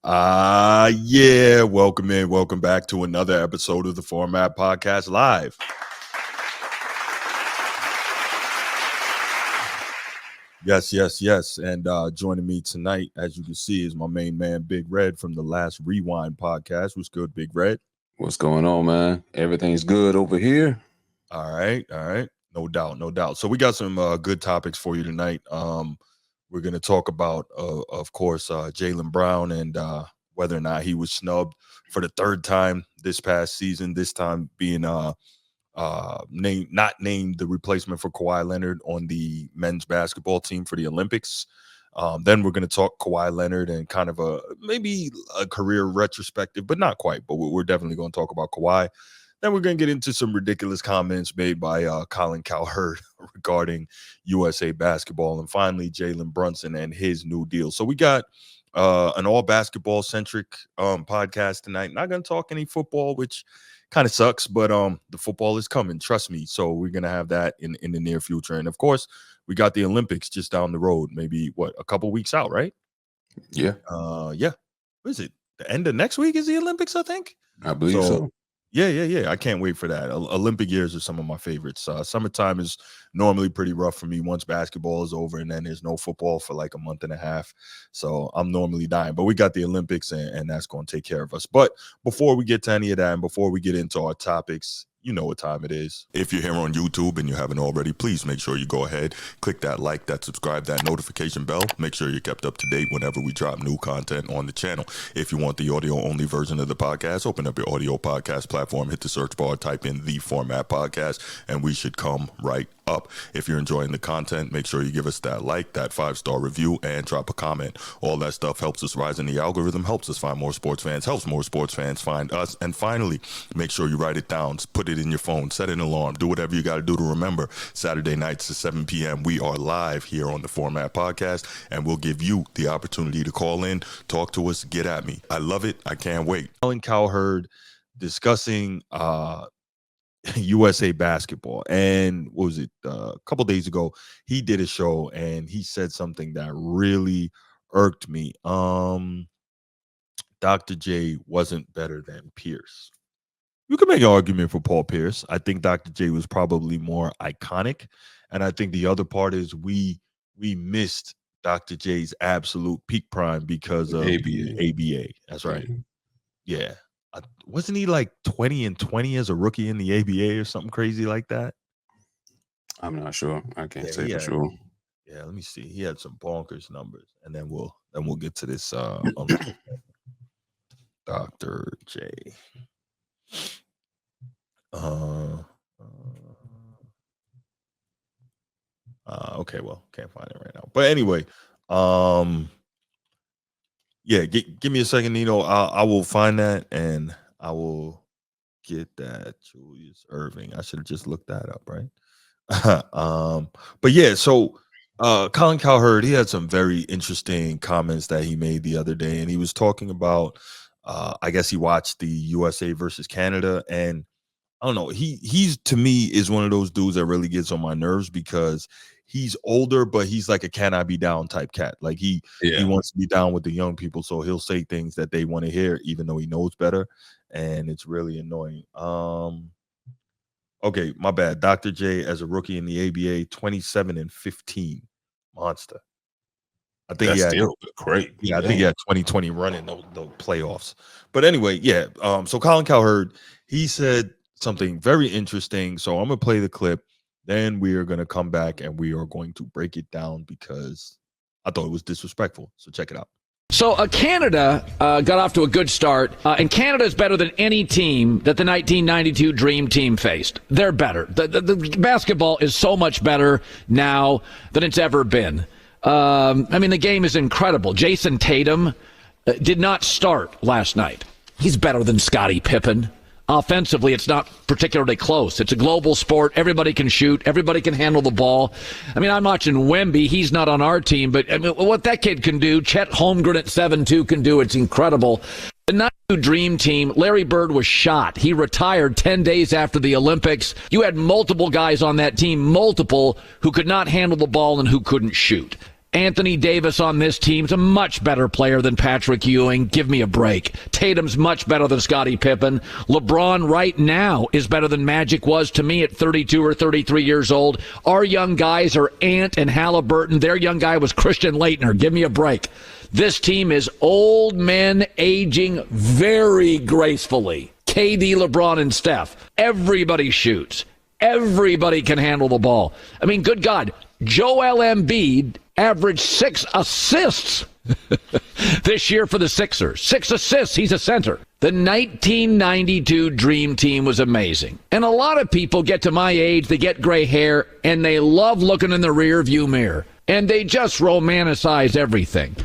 Yeah, welcome back to another episode of the Format Podcast Live. Yes. And joining me tonight, as you can see, is my main man, Big Red from the Last Rewind podcast. What's good, Big Red? What's going on, man? Everything's good over here. All right. No doubt. So we got some good topics for you tonight. We're going to talk about, of course, Jaylen Brown and whether or not he was snubbed for the third time this past season, this time being not named the replacement for Kawhi Leonard on the men's basketball team for the Olympics. Then we're going to talk Kawhi Leonard and kind of maybe a career retrospective, but not quite. But we're definitely going to talk about Kawhi. Then we're going to get into some ridiculous comments made by Colin Cowherd regarding USA basketball. And finally, Jalen Brunson and his new deal. So we got an all basketball centric podcast tonight. Not going to talk any football, which kind of sucks, but the football is coming. Trust me. So we're going to have that in the near future. And of course, we got the Olympics just down the road, maybe a couple weeks out, right? Yeah. Yeah. What is it? The end of next week is the Olympics, I think. I believe so. Yeah. I can't wait for that. Olympic years are some of my favorites. Summertime is normally pretty rough for me once basketball is over, and then there's no football for like a month and a half. So I'm normally dying. But we got the Olympics, and that's going to take care of us. But before we get to any of that, and before we get into our topics, you know what time it is. If you're here on YouTube and you haven't already, please make sure you go ahead, click that like, that subscribe, that notification bell. Make sure you're kept up to date whenever we drop new content on the channel. If you want the audio-only version of the podcast, open up your audio podcast platform, hit the search bar, type in The Format Podcast, and we should come right up. If you're enjoying the content, make sure you give us that like, that 5-star review, and drop a comment. All that stuff helps us rise in the algorithm, helps us find more sports fans, helps more sports fans find us. And finally, make sure you write it down, put it in your phone, set an alarm, do whatever you got to do to remember. Saturday nights at 7 p.m. we are live here on the Format Podcast, and we'll give you the opportunity to call in, talk to us, get at me. I love it. I can't wait. Colin Cowherd discussing USA basketball, and what was it, a couple days ago he did a show and he said something that really irked me. Dr. J wasn't better than Pierce. You can make an argument for Paul Pierce. I think Dr. J was probably more iconic, and I think the other part is we missed Dr. J's absolute peak prime because of ABA. That's right. Yeah. Wasn't he like 20-20 as a rookie in the ABA or something crazy like that? I'm not sure. I can't say for sure. Yeah, let me see. He had some bonkers numbers, and then we'll get to this. Dr. J. Okay, well, can't find it right now. But anyway, yeah, give me a second, Nino. I will find that, and I will get that. Julius Irving. I should have just looked that up, right? But yeah, so Colin Cowherd, he had some very interesting comments that he made the other day, and he was talking about, I guess he watched the USA versus Canada, and I don't know, he's to me is one of those dudes that really gets on my nerves because he's older, but he's like a can I be down type cat. Like he wants to be down with the young people, so he'll say things that they want to hear, even though he knows better, and it's really annoying. Okay, my bad. Dr. J as a rookie in the ABA, 27-15, monster. I think that's still great. Yeah, I think he had 2020 running the playoffs. But anyway, yeah. So Colin Cowherd, he said something very interesting. So I'm gonna play the clip. Then we are going to come back and we are going to break it down because I thought it was disrespectful. So check it out. So Canada got off to a good start, and Canada is better than any team that the 1992 Dream Team faced. They're better. The basketball is so much better now than it's ever been. I mean, the game is incredible. Jason Tatum did not start last night. He's better than Scottie Pippen. Offensively, it's not particularly close. It's a global sport. Everybody can shoot. Everybody can handle the ball. I mean, I'm watching Wemby. He's not on our team, but I mean, what that kid can do, Chet Holmgren at 7'2" can do, it's incredible. The 92 Dream Team, Larry Bird was shot. He retired 10 days after the Olympics. You had multiple guys on that team, multiple, who could not handle the ball and who couldn't shoot. Anthony Davis on this team's a much better player than Patrick Ewing. Give me a break. Tatum's much better than Scottie Pippen. LeBron right now is better than Magic was to me at 32 or 33 years old. Our young guys are Ant and Halliburton. Their young guy was Christian Laettner. Give me a break. This team is old men aging very gracefully. KD, LeBron, and Steph. Everybody shoots. Everybody can handle the ball. I mean, good God. Joel Embiid averaged 6 assists this year for the Sixers. 6 assists. He's a center. The 1992 Dream Team was amazing. And a lot of people get to my age, they get gray hair, and they love looking in the rear view mirror. And they just romanticize everything.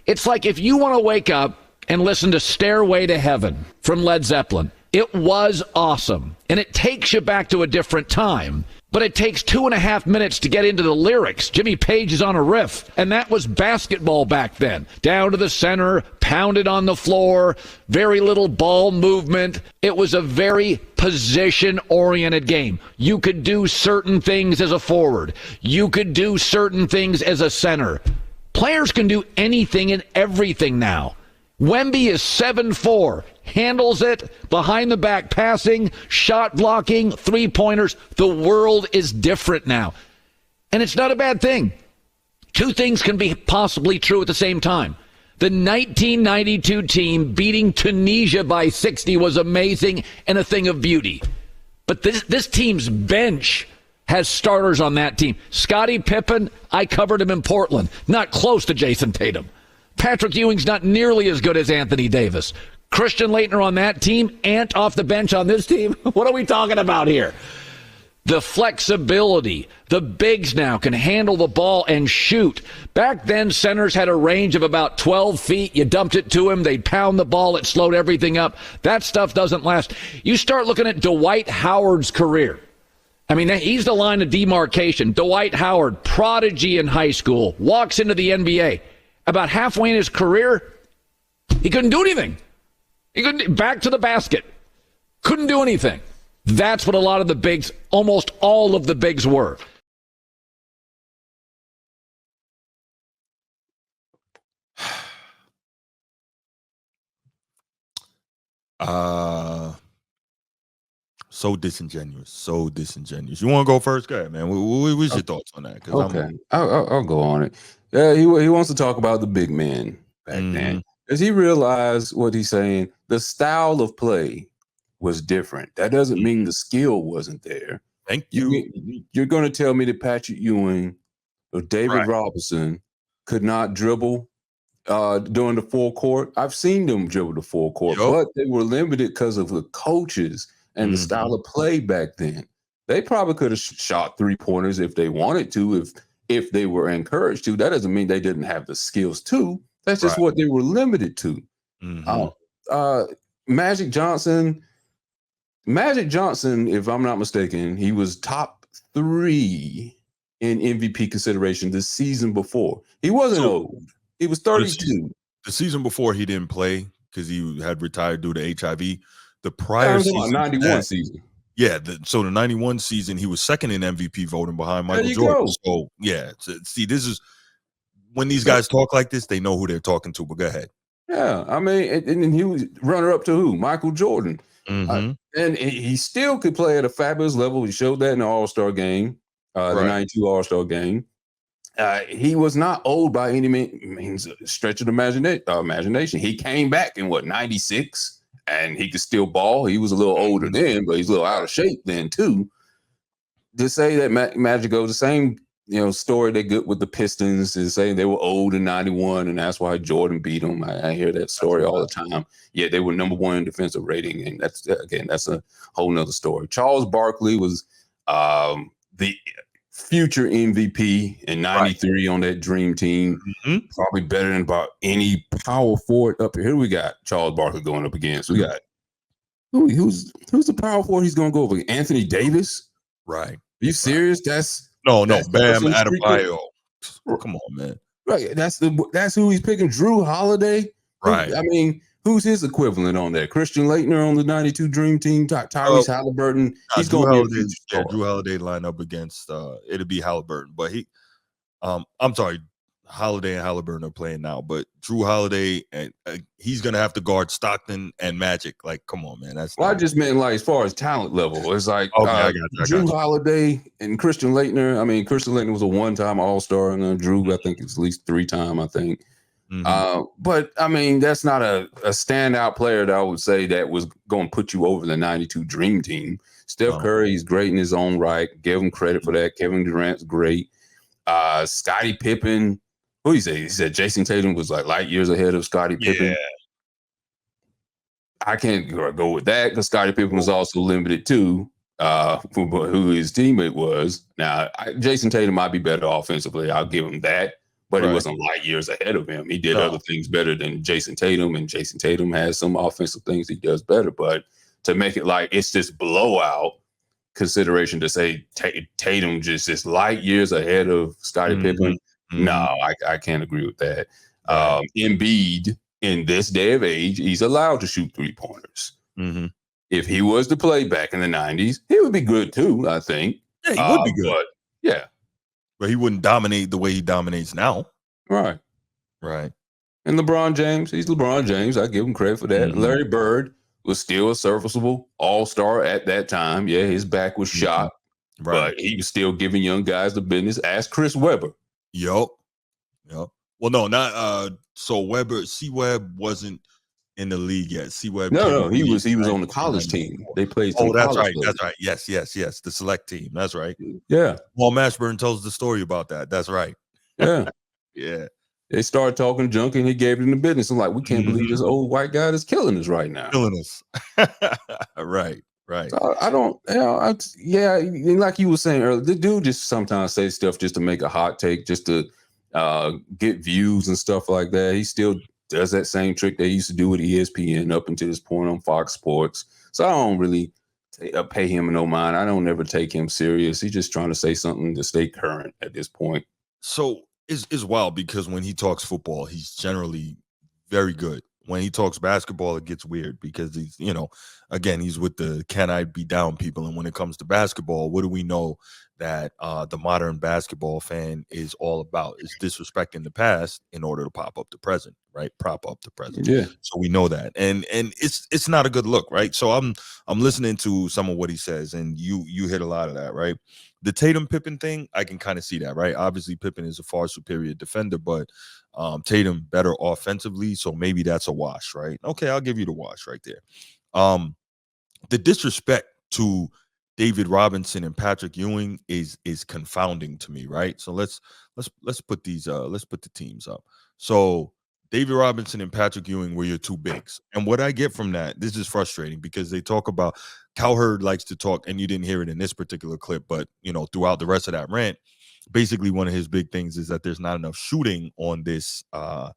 It's like if you want to wake up and listen to Stairway to Heaven from Led Zeppelin, it was awesome. And it takes you back to a different time. But it takes 2.5 minutes to get into the lyrics. Jimmy Page is on a riff, and that was basketball back then. Down to the center, pounded on the floor, very little ball movement. It was a very position-oriented game. You could do certain things as a forward. You could do certain things as a center. Players can do anything and everything now. Wemby is 7'4", handles it, behind the back passing, shot blocking, three-pointers. The world is different now. And it's not a bad thing. Two things can be possibly true at the same time. The 1992 team beating Tunisia by 60 was amazing and a thing of beauty. But this team's bench has starters on that team. Scottie Pippen, I covered him in Portland. Not close to Jason Tatum. Patrick Ewing's not nearly as good as Anthony Davis. Christian Laettner on that team, Ant off the bench on this team. What are we talking about here? The flexibility. The bigs now can handle the ball and shoot. Back then, centers had a range of about 12 feet. You dumped it to him. They'd pound the ball. It slowed everything up. That stuff doesn't last. You start looking at Dwight Howard's career. I mean, he's the line of demarcation. Dwight Howard, prodigy in high school, walks into the NBA. About halfway in his career, he couldn't do anything. He couldn't back to the basket. Couldn't do anything. That's what a lot of the bigs, almost all of the bigs were. So disingenuous. So disingenuous. You want to go first? Go ahead, man. What's your thoughts on that? Okay, I'll go on it. He wants to talk about the big man back then. Does he realize what he's saying? The style of play was different. That doesn't mean the skill wasn't there. Thank you. You're going to tell me that Patrick Ewing or David Robinson could not dribble during the full court? I've seen them dribble the full court, but they were limited because of the coaches and the style of play back then. They probably could have shot three-pointers if they wanted to, if they were encouraged to. That doesn't mean they didn't have the skills to. That's just what they were limited to. Magic Johnson, if I'm not mistaken, he was top 3 in MVP consideration the season before. He wasn't old. He was 32. The season before he didn't play because he had retired due to HIV. The prior season, 91 season. Yeah, so the 91 season, he was second in MVP voting behind Michael Jordan. So, yeah, see, this is when these guys talk like this, they know who they're talking to, but go ahead. Yeah, I mean, and he was runner-up to who? Michael Jordan. And he still could play at a fabulous level. He showed that in the All-Star game, the 92 All-Star game. He was not old by any means, stretch of the imagination. He came back in, 96? And he could still ball. He was a little older then, but he's a little out of shape then too. To say that Magic goes the same, story they get with the Pistons is saying they were old in 91 and that's why Jordan beat them. I hear that story all the time. Yeah, they were number 1 in defensive rating, and that's a whole nother story. Charles Barkley was the future MVP in 93 on that dream team. Probably better than about any power forward up here. Who we got? Charles Barkley going up against. We got who's the power forward he's going to go over? Anthony Davis? Right. Are you serious? That's Bam Adebayo. Come on, man. Right. That's who he's picking. Drew Holiday. Right. I mean, who's his equivalent on that? Christian Laettner on the 92 Dream Team, Tyrese Halliburton. He's going to be Drew Holiday line up against it'll be Halliburton, but I'm sorry, Holiday and Halliburton are playing now, but Drew Holiday and he's gonna have to guard Stockton and Magic. Like, come on, man. I just meant like as far as talent level. It's like okay, I got you. Drew Holiday and Christian Laettner. I mean, Christian Laettner was a one-time All-Star, and then Drew, I think, is at least 3-time. I think. But I mean, that's not a standout player that I would say that was going to put you over the '92 Dream Team. Steph Curry, he's great in his own right. Give him credit for that. Kevin Durant's great. Scottie Pippen. Who he say? He said Jason Tatum was like light years ahead of Scottie Pippen. I can't go with that because Scottie Pippen was also limited too, who his teammate was. Now, Jason Tatum might be better offensively. I'll give him that. But he wasn't light years ahead of him. He did other things better than Jason Tatum, and Jason Tatum has some offensive things he does better. But to make it like it's this blowout consideration to say Tatum just is light years ahead of Scottie Pippen, no, I can't agree with that. Embiid, in this day of age, he's allowed to shoot 3-pointers. If he was to play back in the 90s, he would be good too, I think. Yeah, he would be good. But, but he wouldn't dominate the way he dominates now. Right. And LeBron James, he's LeBron James. I give him credit for that. Larry Bird was still a serviceable all-star at that time. Yeah, his back was shot, but he was still giving young guys the business. Ask Chris Webber. Yep. Well, no, not so Webber. C. Webb wasn't in the league yet. C. Webb. No, he was on the college team. They played. That's right. Players. That's right. Yes. The select team. That's right. Yeah. Paul Mashburn tells the story about that. That's right. Yeah. Yeah. They started talking junk and he gave it in the business. I'm like, we can't believe this old white guy is killing us right now. Right. So I don't, like you were saying earlier, the dude just sometimes say stuff just to make a hot take, just to get views and stuff like that. He still does that same trick they used to do with ESPN up until this point on Fox Sports. So I don't really pay him no mind. I don't ever take him serious. He's just trying to say something to stay current at this point. So is wild because when he talks football, he's generally very good. When he talks basketball, it gets weird because he's, again, he's with the can I be down people. And when it comes to basketball, what do we know that the modern basketball fan is all about? Is disrespecting the past in order to pop up the present, right? Prop up the present. Yeah. So we know that. And it's not a good look, right? So I'm listening to some of what he says, and you hit a lot of that, right? The Tatum Pippen thing, I can kind of see that, right? Obviously, Pippen is a far superior defender, but Tatum better offensively, so maybe that's a wash, right? Okay, I'll give you the wash right there. The disrespect to David Robinson and Patrick Ewing is confounding to me, right? So let's put these let's put the teams up. So David Robinson and Patrick Ewing were your two bigs. And what I get from that, this is frustrating because they talk about Cowherd likes to talk, and you didn't hear it in this particular clip, but throughout the rest of that rant, basically one of his big things is that there's not enough shooting on this freaking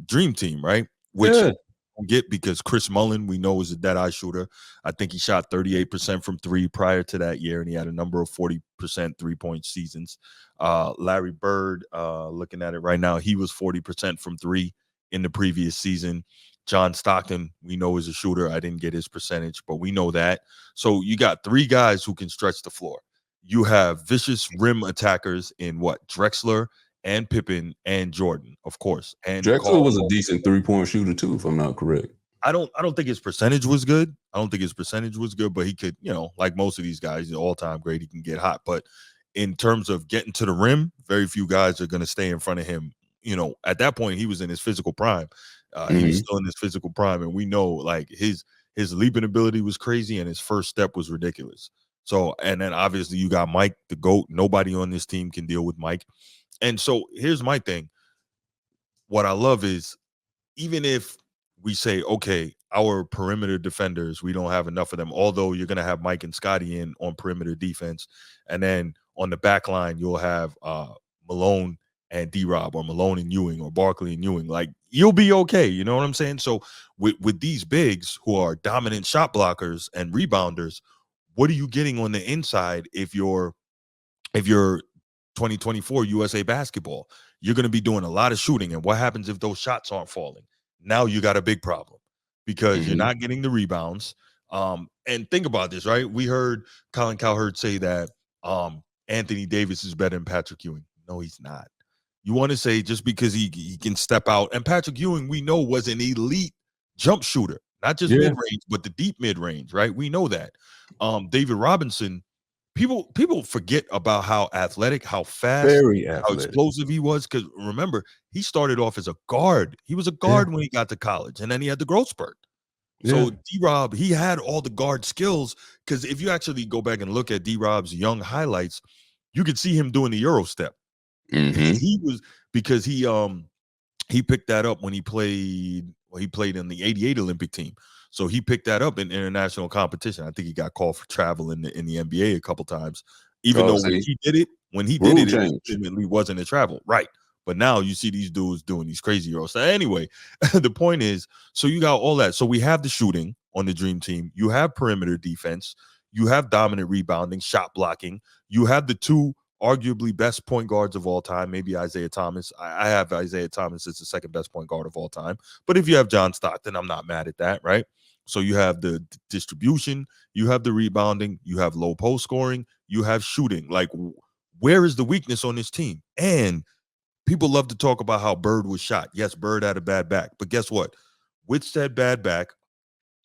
dream team, right? Which I don't get because Chris Mullin, we know, is a dead-eye shooter. I think he shot 38% from three prior to that year, and he had a number of 40% three-point seasons. Larry Bird, looking at it right now, he was 40% from three in the previous season. John Stockton, we know, is a shooter. I didn't get his percentage, but we know that. So you got three guys who can stretch the floor. You have vicious rim attackers in Drexler and Pippen and Jordan, of course. And Drexler was a decent 3-point shooter too, if I'm not correct. I don't think his percentage was good. But he could, like most of these guys, all-time great, he can get hot. But in terms of getting to the rim, very few guys are going to stay in front of him. At that point, he was in his physical prime. He was still in his physical prime, and we know like his leaping ability was crazy, and his first step was ridiculous. So, and then obviously you got Mike, the GOAT. Nobody on this team can deal with Mike. And so here's my thing. What I love is, even if we say, okay, our perimeter defenders, we don't have enough of them, although you're going to have Mike and Scotty in on perimeter defense. And then on the back line, you'll have Malone and D-Rob, or Malone and Ewing, or Barkley and Ewing. Like, you'll be okay. You know what I'm saying? So with these bigs who are dominant shot blockers and rebounders, what are you getting on the inside if you're 2024 USA basketball? You're going to be doing a lot of shooting. And what happens if those shots aren't falling? Now you got a big problem because you're not getting the rebounds. And think about this, right? We heard Colin Cowherd say that Anthony Davis is better than Patrick Ewing. No, he's not. You want to say just because he can step out. And Patrick Ewing, we know, was an elite jump shooter, not just mid-range, but the deep mid-range, right? We know that. David Robinson, people forget about how athletic, how fast, very how athletic, explosive he was. Because remember, he started off as a guard. He was a guard when he got to college, and then he had the growth spurt. So D-Rob, he had all the guard skills. Because if you actually go back and look at D-Rob's young highlights, you could see him doing the Euro step. He was, because he picked that up when he played in the '88 Olympic team. So he picked that up in international competition. I think he got called for travel in the NBA a couple times, even though when he did it, it ultimately wasn't a travel, right? But now you see these dudes doing these crazy Euros. So anyway, the point is, so you got all that. So we have the shooting on the Dream Team. You have perimeter defense. You have dominant rebounding, shot blocking. You have the two arguably best point guards of all time, maybe Isaiah Thomas. I have Isaiah Thomas as the second best point guard of all time. But if you have John Stockton, I'm not mad at that, right? So you have the distribution, you have the rebounding, you have low post scoring, you have shooting. Like, where is the weakness on this team? And people love to talk about how Bird was shot. Yes, Bird had a bad back. But guess what? With said bad back,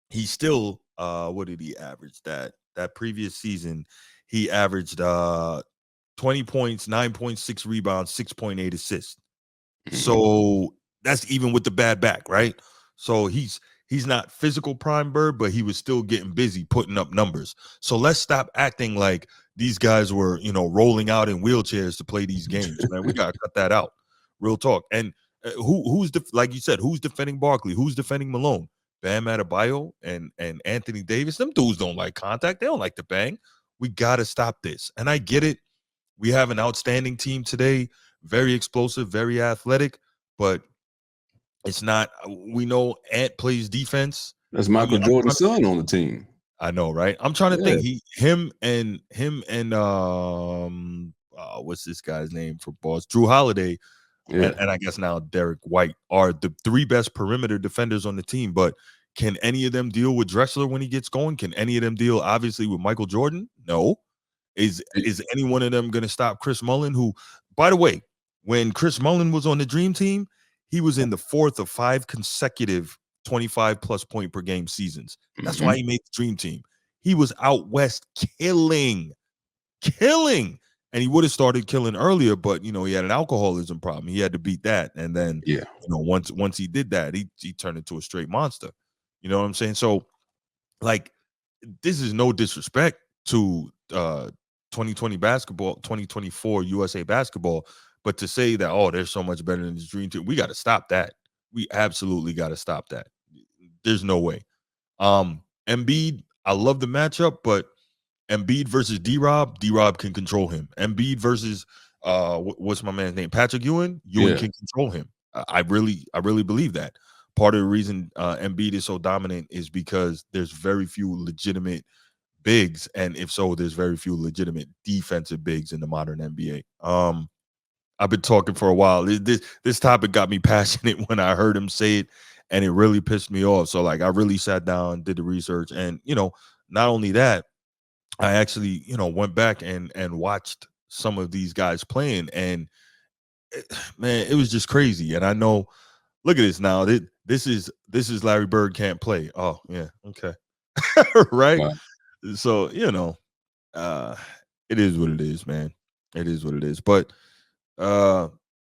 he still, what did he average that previous season? He averaged 20 points, 9.6 rebounds, 6.8 assists. So that's even with the bad back, right? So he's not physical prime Bird, but he was still getting busy putting up numbers. So let's stop acting like these guys were, rolling out in wheelchairs to play these games, man. We gotta cut that out. Real talk. And who's like you said, who's defending Barkley? Who's defending Malone? Bam Adebayo and Anthony Davis. Them dudes don't like contact. They don't like to bang. We gotta stop this. And I get it. We have an outstanding team today, very explosive, very athletic, but it's not. We know Ant plays defense. That's Michael Jordan's son on the team. I know, right? I'm trying to think. Him and what's this guy's name for Balls? Drew Holiday, and I guess now Derek White are the three best perimeter defenders on the team. But can any of them deal with Drexler when he gets going? Can any of them deal, obviously, with Michael Jordan? No. Is any one of them going to stop Chris Mullin, who, by the way, when Chris Mullin was on the Dream Team, he was in the 4th of 5 consecutive 25-plus point per game seasons. That's why he made the Dream Team. He was out west killing. And he would have started killing earlier, but, he had an alcoholism problem. He had to beat that. And then, once he did that, he turned into a straight monster. You know what I'm saying? So, like, this is no disrespect to 2020 basketball, 2024 USA basketball, but to say that, oh, they're so much better than the Dream Team, we got to stop that. We absolutely got to stop that. There's no way. Embiid, I love the matchup, but Embiid versus D-Rob can control him. Embiid versus what's my man's name? Patrick Ewing can control him. I really believe that. Part of the reason Embiid is so dominant is because there's very few legitimate bigs, and if so, there's very few legitimate defensive bigs in the modern NBA. I've been talking for a while. This topic got me passionate when I heard him say it, and it really pissed me off. So, like, I really sat down, did the research, and not only that, I actually went back and watched some of these guys playing, and man, it was just crazy. And I know, look at this now. This is Larry Bird can't play. Oh yeah, okay, right. Wow. So, it is what it is, man. It is what it is. But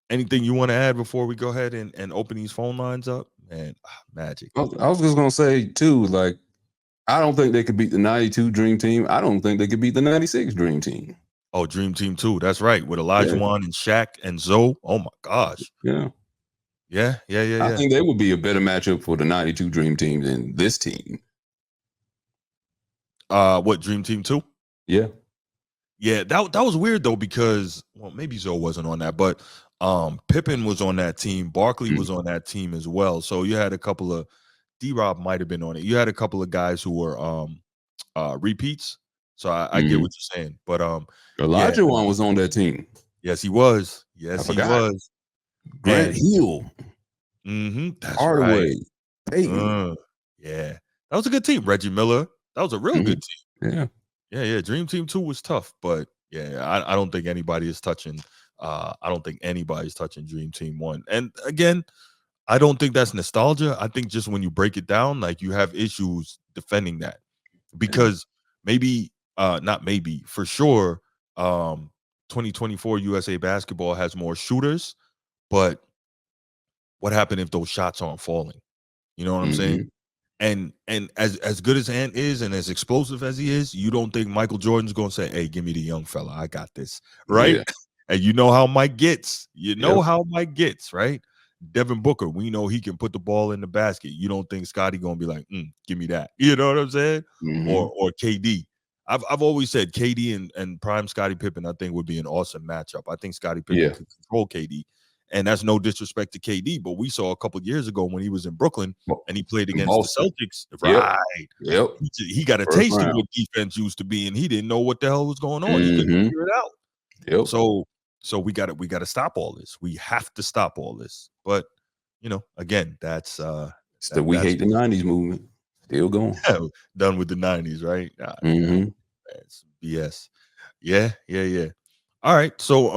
anything you want to add before we go ahead and open these phone lines up? Man, magic. I was just going to say, too, like, I don't think they could beat the 92 Dream Team. I don't think they could beat the 96 Dream Team. Oh, Dream Team 2. That's right. With Olajuwon and Shaq and Zoe. Oh, my gosh. Yeah. I think they would be a better matchup for the 92 Dream Team than this team. What, Dream Team 2? Yeah. Yeah, that was weird though, because maybe Zoe wasn't on that, but Pippen was on that team. Barkley was on that team as well. So you had a couple of D-Rob might have been on it. You had a couple of guys who were repeats. So I get what you're saying. But Olajuwon was on that team. Yes, he was. Yes, he was. Grant Hill. That's Hardaway. right. Payton. Yeah. That was a good team. Reggie Miller. That was a real good team. Yeah. Yeah. Dream Team 2 was tough, but yeah, I don't think anybody is touching I don't think anybody's touching Dream Team 1. And again, I don't think that's nostalgia. I think just when you break it down, like you have issues defending that because maybe, not maybe, for sure, 2024 USA basketball has more shooters, but what happened if those shots aren't falling? You know what I'm saying? And as good as Ant is and as explosive as he is, you don't think Michael Jordan's gonna say, "Hey, give me the young fella, I got this," right? Yeah. And you know how Mike gets. You know Yep. how Mike gets, right? Devin Booker, we know he can put the ball in the basket. You don't think Scotty gonna be like, "Give me that"? You know what I'm saying? Or KD. I've always said KD and prime Scottie Pippen, I think would be an awesome matchup. I think Scottie Pippen Yeah. could control KD, and that's no disrespect to KD, but we saw a couple years ago when he was in Brooklyn and he played against the Celtics, Yep. right? Yep. He got a First taste of round. what defense used to be, and he didn't know what the hell was going on. He couldn't figure it out. Yep. So we got to stop all this. We have to stop all this. But again, that's it's the we hate the 90s movement. Still going. Done with the 90s, right? It's BS. Yeah. All right. So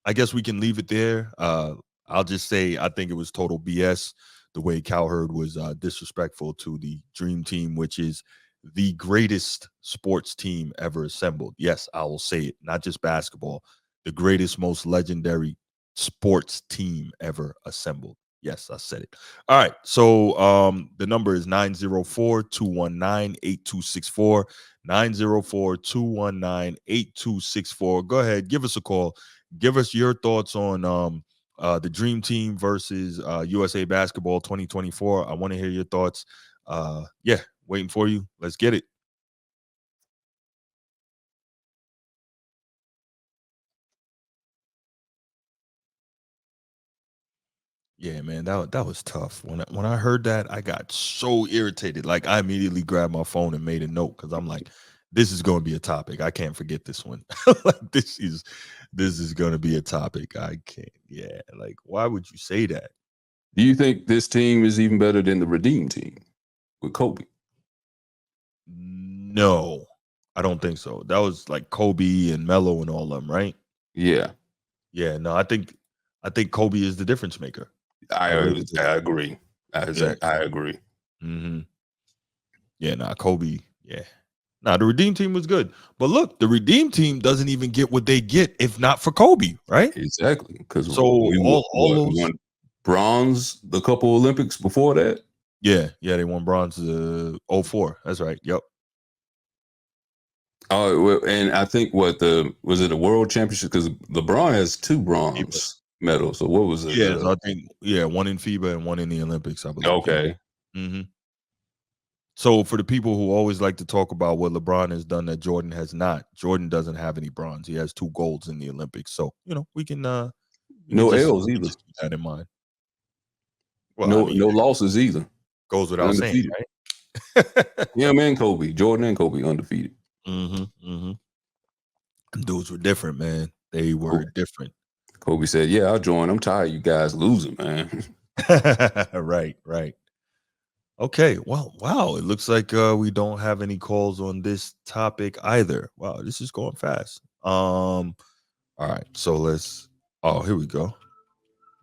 I guess we can leave it there. I'll just say I think it was total BS the way Cowherd was disrespectful to the Dream Team, which is the greatest sports team ever assembled. Yes, I will say it, not just basketball, the greatest, most legendary sports team ever assembled. Yes, I said it. All right. So the number is 904-219-8264. 904-219-8264. Go ahead, give us a call. Give us your thoughts on the Dream Team versus USA Basketball 2024. I want to hear your thoughts. Yeah, waiting for you. Let's get it. Yeah, man, that was tough. When I heard that, I got so irritated. Like I immediately grabbed my phone and made a note because I'm like, this is going to be a topic. I can't forget this one. Like this is going to be a topic. I can't. Yeah, like why would you say that? Do you think this team is even better than the Redeem team with Kobe? No, I don't think so. That was like Kobe and Melo and all of them, right? Yeah. Yeah, no, I think Kobe is the difference maker. I really do. agree. I agree. Yeah, nah, Kobe. Yeah. Nah, the Redeem team was good. But look, the Redeem team doesn't even get what they get if not for Kobe, right? Exactly. Because So we those won bronze the couple Olympics before that. Yeah, they won bronze 04. That's right. Yep. Oh, well, and I think was it a world championship? Because LeBron has 2 bronze medals. So what was it? Yeah, so I think one in FIBA and one in the Olympics, I believe. Okay. Yeah. So for the people who always like to talk about what LeBron has done that Jordan has not, Jordan doesn't have any bronze. He has 2 golds in the Olympics. So we can no just, L's either. just keep that in mind. Well, no losses either. Goes without Undefeated. saying, right? Him and Kobe, Jordan and Kobe, undefeated. Dudes were different, man. They were different. Kobe said, "Yeah, I'll join. I'm tired of you guys losing, man." Right. Okay. Well, wow. It looks like we don't have any calls on this topic either. Wow, this is going fast. All right. So let's. Oh, here we go.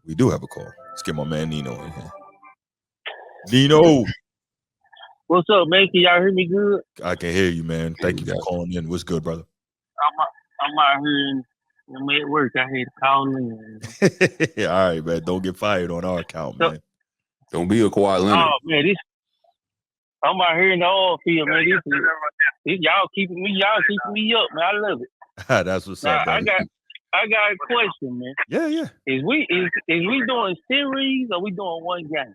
We do have a call. Let's get my man Nino in here. Nino. What's up, man? Can y'all hear me good? I can hear you, man. Thank you for calling in. What's good, brother? I'm out here and I'm at work. I had to call in. All right, man. Don't get fired on our account, man. Don't be a Kawhi Leonard. Oh man, I'm out here in the oil field, man. This y'all keeping me up, man. I love it. That's what's up, I buddy. got a question, man. Yeah. Is we doing series or we doing one game?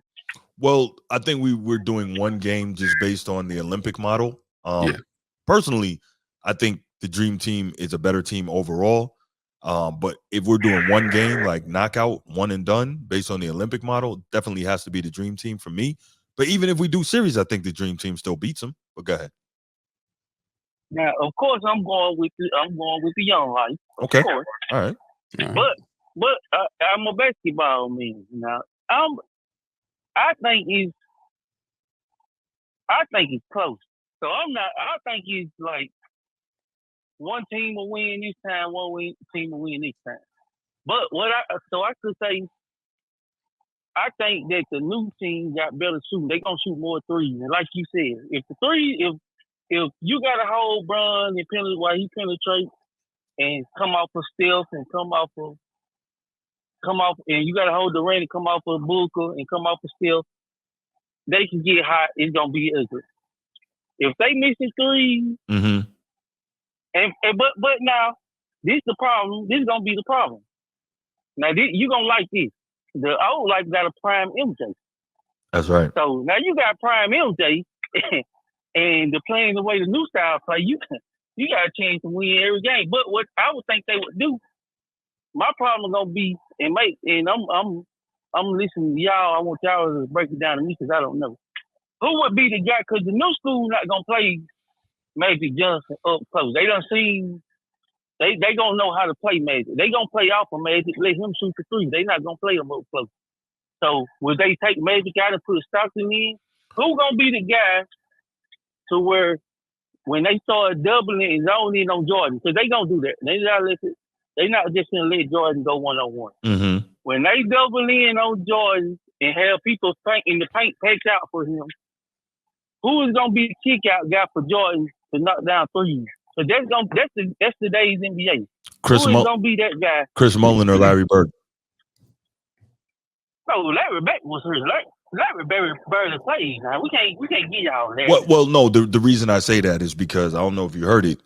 Well, I think we're doing one game just based on the Olympic model. Personally, I think the Dream Team is a better team overall. But if we're doing one game, like knockout, one and done, based on the Olympic model, definitely has to be the Dream Team for me. But even if we do series, I think the Dream Team still beats them. But go ahead. Now, of course, I'm going with the young life. Okay. Of course. All right. But I'm a basketball man. Now, I think it's close. So I think it's like one team will win this time, team will win this time. But I could say, I think that the new team got better shooting. They gonna shoot more threes. And like you said, if you got to hold Bron and penalty while he penetrates and come off of stealth and come off, and you got to hold the rain and come off of Booker and come off of stealth, they can get hot. It's gonna be ugly. If they missing threes, but now this the problem. This is gonna be the problem. Now you gonna like this. The old life got a prime MJ. That's right. So now you got prime MJ, and the playing the way the new style play, you got a chance to win every game. But what I would think they would do, my problem is gonna be and I'm listening to y'all. I want y'all to break it down to me because I don't know who would be the guy. Because the new school not gonna play Magic Johnson up close. They done seen. They gonna know how to play Magic. They gonna play off of Magic, let him shoot the three. They not gonna play him up close. So would they take Magic out and put Stockton in? Who gonna be the guy to where when they start doubling and zoning on Jordan? Because they gonna do that. They not just gonna let Jordan go 1-on-1. When they double in on Jordan and have people in the paint packed out for him, who is gonna be the kick out guy for Jordan to knock down threes? So that's today's NBA. Who is gonna be that guy? Chris Mullin or Larry Bird? No, Larry Bird was hurt. Larry Bird plays. Now we can't get y'all that. Well, no. The reason I say that is because I don't know if you heard it.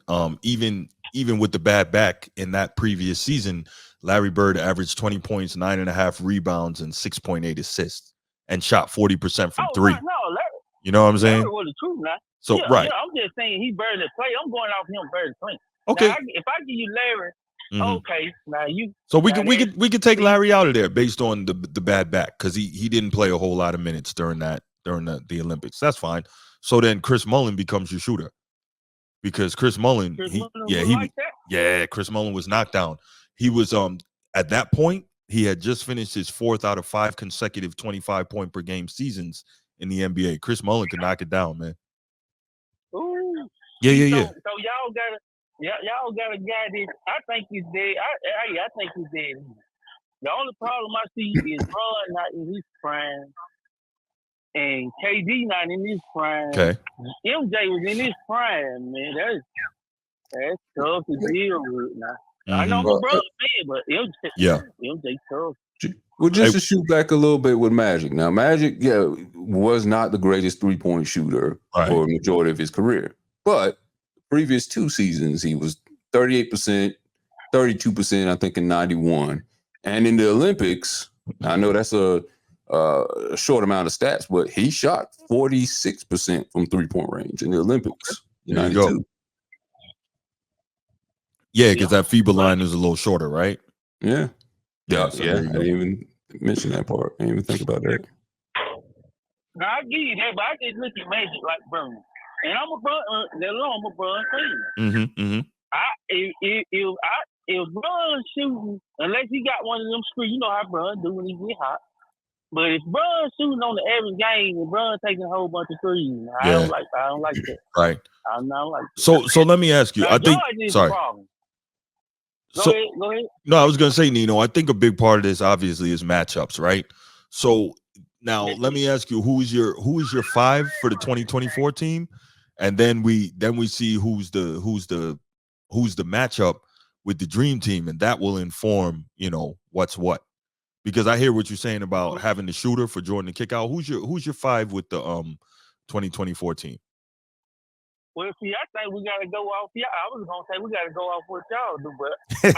Even with the bad back in that previous season, Larry Bird averaged 20 points, 9.5 rebounds, and 6.8 assists, and shot 40% from three. No, Larry, you know what I'm saying? Larry was the truth now. So yeah, right. Yeah, I'm just saying he barely play. I'm going off him barely playing. Okay. Now, if I give you Larry, okay. Now you. So we could take Larry out of there based on the bad back because he didn't play a whole lot of minutes during the Olympics. That's fine. So then Chris Mullin becomes your shooter because Chris Mullin, Chris Mullin was knocked down. He was at that point he had just finished his 4th out of 5 consecutive 25-point per game seasons in the NBA. Chris Mullin could knock it down, man. Ooh. Yeah. So y'all got a guy that I think is dead. I think he's dead. The only problem I see is Bron not in his prime, and KD not in his prime. Okay. MJ was in his prime, man. That's tough to deal with now. I know my brother, man, but MJ tough. Well, just to shoot back a little bit with Magic. Now, Magic, was not the greatest three-point shooter for a majority of his career. But previous 2 seasons, he was 38%, 32%, I think, in 91. And in the Olympics, I know that's a short amount of stats, but he shot 46% from three-point range in the Olympics in 92. Yeah, because that FIBA line is a little shorter, right? Yeah. I didn't even mention that part. I didn't even think about that. Now, I give you that, but I just look at Magic like Bron. And I'm a Bron fan. If Bron shooting, unless he got one of them screws, you know how Bron do when he get hot. But if Bron shooting on the average game and Bron taking a whole bunch of threes, I don't like that. Right. I don't like that. So let me ask you. Now, I think. Sorry. Go ahead. No, I was going to say, Nino, I think a big part of this obviously is matchups, right? So now let me ask you, who is your 5 for the 2024 team? And then we see who's the matchup with the dream team, and that will inform, what's what. Because I hear what you're saying about having the shooter for Jordan to kick out. Who's your 5 with the 2024 team? Well, see, I think we got to go off. Yeah, I was going to say we got to go off what y'all do, but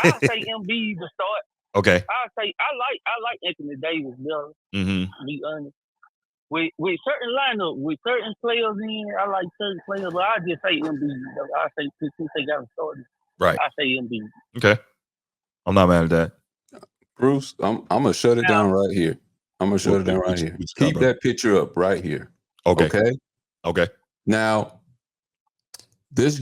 I'll say Embiid to start. Okay. I'll say I like Anthony Davis better, to be honest. With certain lineup, with certain players in, I like certain players, but I just say Embiid. I say since they got to start, right? I say Embiid. Okay. I'm not mad at that. Bruce, I'm gonna shut it down right here. Keep that picture up right here. Okay. Now, this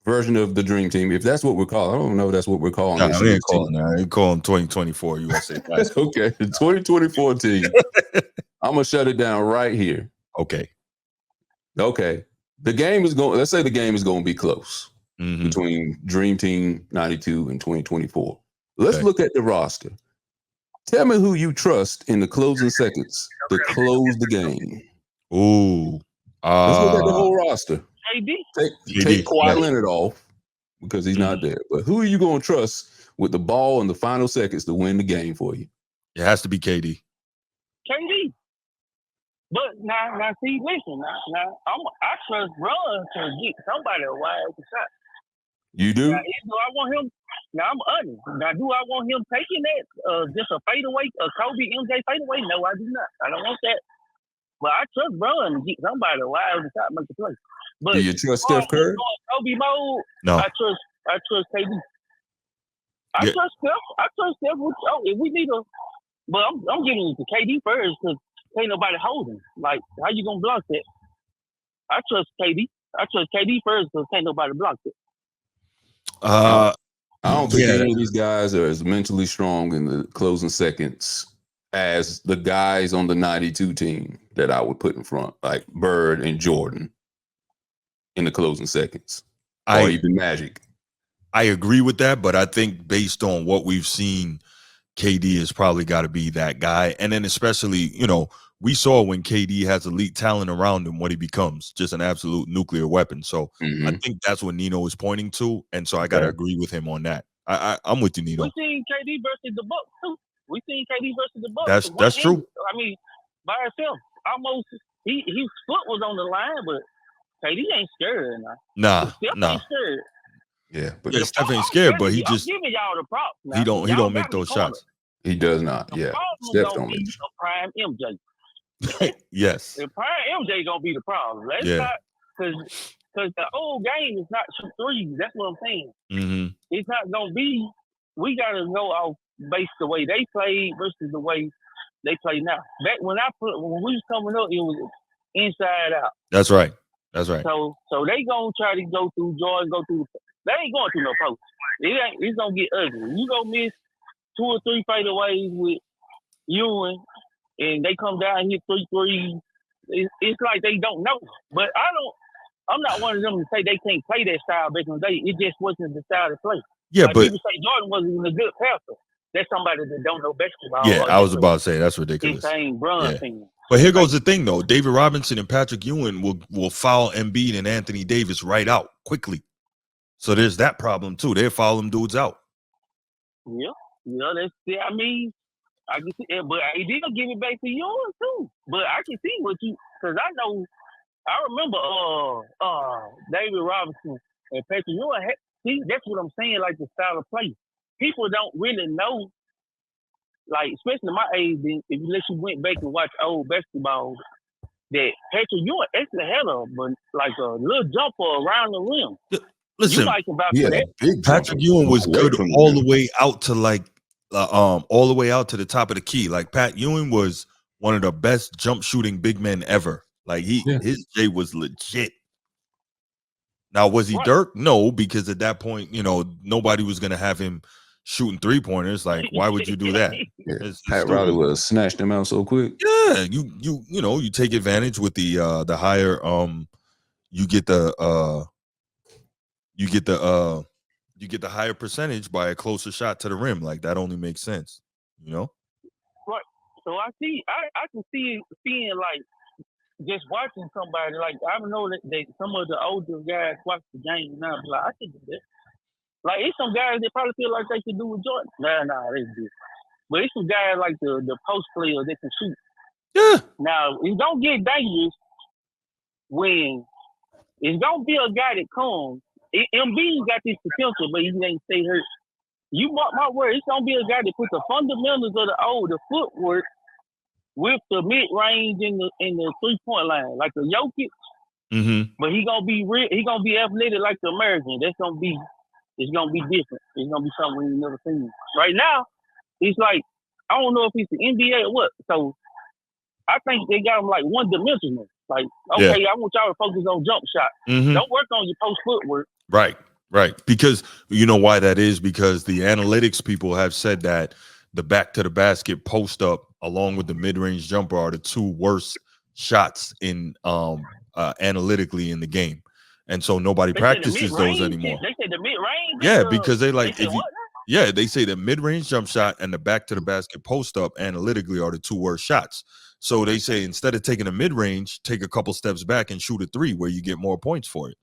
version of the Dream Team, if that's what we're calling, I don't know if that's what we're calling. No, we ain't calling that. We calling 2024 USA. Okay, the 2024 team. I'm gonna shut it down right here. Okay. The game is going. Let's say the game is going to be close between Dream Team 92 and 2024. Let's look at the roster. Tell me who you trust in the closing seconds to close the game. Ooh. Let's look at the whole roster. KD. Take Kawhi Leonard off because he's not there. But who are you going to trust with the ball in the final seconds to win the game for you? It has to be KD. KD. But now, see, listen, now I trust Bron to get somebody a wide open shot. You do? Now, do I want him? Now I'm honest. Now, do I want him taking that just a fadeaway, a Kobe MJ fadeaway? No, I do not. I don't want that. But I trust Bron to get somebody a wide open shot, make the play. But do you trust Steph Curry? Kobe mode. No. I trust KD. I trust Steph. If we need a, but I'm giving it to KD first because ain't nobody holding. Like, how you gonna block that? I trust KD. I trust KD first because ain't nobody blocked it. I don't think any of these guys are as mentally strong in the closing seconds as the guys on the 92 team that I would put in front, like Bird and Jordan in the closing seconds. Or even Magic. I agree with that, but I think based on what we've seen, KD has probably got to be that guy. And then especially, we saw when KD has elite talent around him, what he becomes, just an absolute nuclear weapon. So I think that's what Nino is pointing to. And so I got to agree with him on that. I'm with you, Nino. We seen KD versus the Bucks, too. That's true. I mean, by himself, almost, his foot was on the line, but KD ain't scared now. Steph ain't scared. Yeah, but Steph ain't scared, but he just, I'm giving y'all the props now. He don't make those shots. He does not. The Steph don't be make a prime MJ. Yes. The prime MJ gonna be the problem. That's not because the old game is not shoot threes. That's what I'm saying. Mm-hmm. It's not gonna be. We gotta go off based the way they played versus the way they play now. Back when we was coming up, it was inside out. That's right. So they gonna try to go through Jordan, they ain't going through no post. It's gonna get ugly. You gonna miss 2 or 3 fadeaways with Ewing, and they come down and hit 3 threes. It's like they don't know. But I'm not one of them to say they can't play that style back in the day. It just wasn't the style to play. Yeah, like but people say Jordan wasn't even a good passer. That's somebody that don't know basketball. Yeah, I was about to say that's ridiculous. But here goes the thing, though. David Robinson and Patrick Ewing will foul Embiid and Anthony Davis right out quickly. So there's that problem too. They'll foul them dudes out. Yeah, I mean, I can see, but he didn't give it back to Ewing too. But I can see because I remember David Robinson and Patrick Ewing. See, that's what I'm saying. Like the style of play, people don't really know. Like, especially my age, unless you went back and watched old basketball, that Patrick Ewing actually had a little jumper around the rim. Listen, Patrick Ewing was good all the way out to all the way out to the top of the key. Like Pat Ewing was one of the best jump shooting big men ever. Like his J was legit. Now, was he Dirk? No, because at that point, nobody was going to have him shooting 3-pointers. Like, why would you do that? Pat Riley would have snatched him out so quick. Yeah, you take advantage with the higher you get the higher percentage by a closer shot to the rim. Like that only makes sense, Right. So I can see seeing like just watching somebody, like I know that some of the older guys watch the game now, like I can do that. Like it's some guys that probably feel like they can do with Jordan. Nah, they do. But it's some guys like the post players that can shoot. Yeah. Now it don't get dangerous when it's gonna be a guy that comes. Embiid got this potential, but he ain't stay hurt. You mark my word, it's gonna be a guy that puts the fundamentals of the footwork with the mid range in the 3-point line, like the Jokic. Mm-hmm. But he gonna be athletic like the American. It's gonna be different. It's gonna be something we never seen. Right now, it's like I don't know if it's the NBA or what. So I think they got him like one dimensional. Like, okay, I want y'all to focus on jump shot. Mm-hmm. Don't work on your post footwork. Right. Because you know why that is? Because the analytics people have said that the back to the basket post up along with the mid-range jumper are the 2 worst shots in analytically in the game. And so nobody practices those anymore. They said the mid-range? Yeah, because they like Yeah, they say the mid-range jump shot and the back to the basket post-up analytically are the two worst shots. So they say instead of taking a mid-range, take a couple steps back and shoot a three where you get more points for it.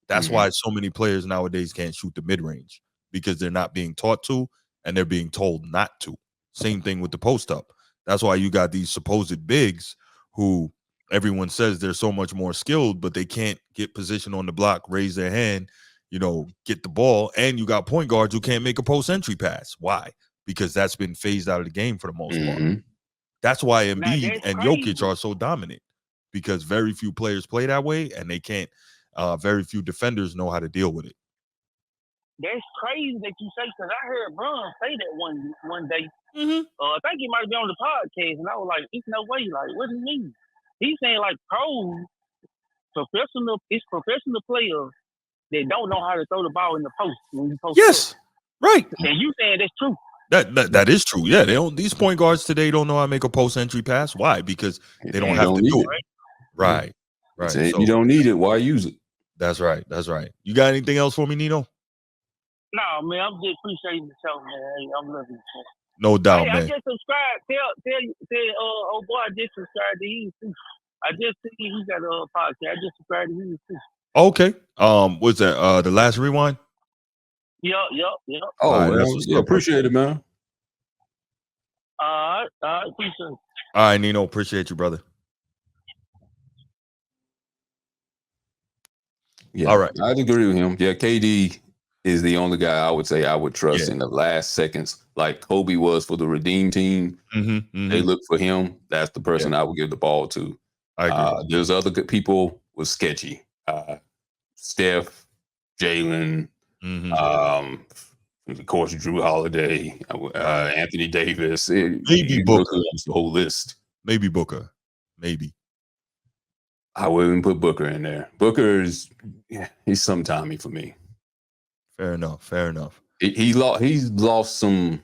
That's why so many players nowadays can't shoot the mid-range, because they're not being taught to and they're being told not to. Same thing with the post-up. That's why you got these supposed bigs who everyone says they're so much more skilled, but they can't get position on the block, raise their hand, get the ball. And you got point guards who can't make a post entry pass. Why? Because that's been phased out of the game for the most part. That's why Embiid and Jokic are so dominant, because very few players play that way, and they can't. Very few defenders know how to deal with it. That's crazy that you say, because I heard Bron say that one day. I think he might have been on the podcast, and I was like, "It's no way!" Like, what do you mean? He's saying like professional players that don't know how to throw the ball in the post when you post. Yes, right. And you saying that's true. That is true. Yeah, these point guards today don't know how to make a post entry pass. Why? Because they don't have to do it. Right. So you don't need it. Why use it? That's right. You got anything else for me, Nino? No, man. I'm just appreciating the show, man. Hey, I'm loving it. No doubt, man. I just subscribed. Tell boy, I just subscribed to you too. I just see he got a podcast. I just subscribed to you too. Okay. What's that? The Last Rewind? Yep. Oh, right, appreciate it, man. Appreciate it. All right, Nino, appreciate you, brother. Yeah, all right. I'd agree with him. Yeah, KD is the only guy I would say I would trust in the last seconds, like Kobe was for the Redeem team. They look for him. That's the person I would give the ball to. I agree. There's other good people was sketchy. Steph, Jalen, of course, Drew Holiday, Anthony Davis. Maybe Booker. The whole list. Maybe Booker. Maybe. I wouldn't put Booker in there. Booker's he's some Tommy for me. Fair enough. He's lost some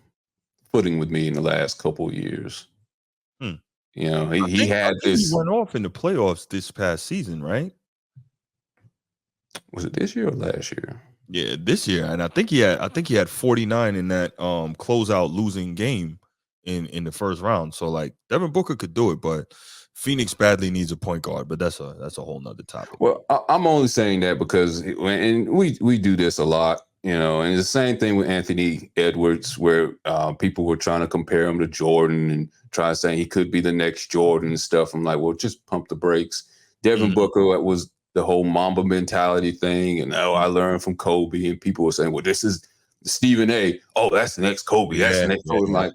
footing with me in the last couple of years. He had this. He went off in the playoffs this past season, right? Was it this year or last year? Yeah, this year, and I think he had 49 in that closeout losing game in the first round. So like Devin Booker could do it, but Phoenix badly needs a point guard. But that's a whole nother topic. Well, I'm only saying that because we do this a lot, and it's the same thing with Anthony Edwards, where people were trying to compare him to Jordan and try to say he could be the next Jordan and stuff. I'm like, well, just pump the brakes. Devin Booker was the whole Mamba mentality thing, and I learned from Kobe, and people were saying, well, this is Stephen A. Oh, that's the next Kobe. That's the next Kobe. I'm like,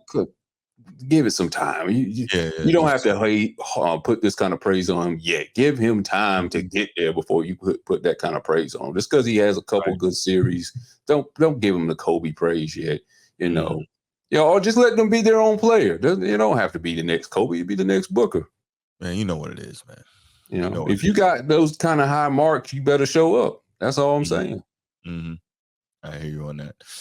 give it some time. You don't have to put this kind of praise on him yet. Give him time to get there before you put that kind of praise on him. Just because he has a couple good series, don't give him the Kobe praise yet. Or just let them be their own player. You don't have to be the next Kobe. You be the next Booker. Man, you know what it is, man. If you got those kind of high marks, you better show up. That's all I'm saying. I hear you on that.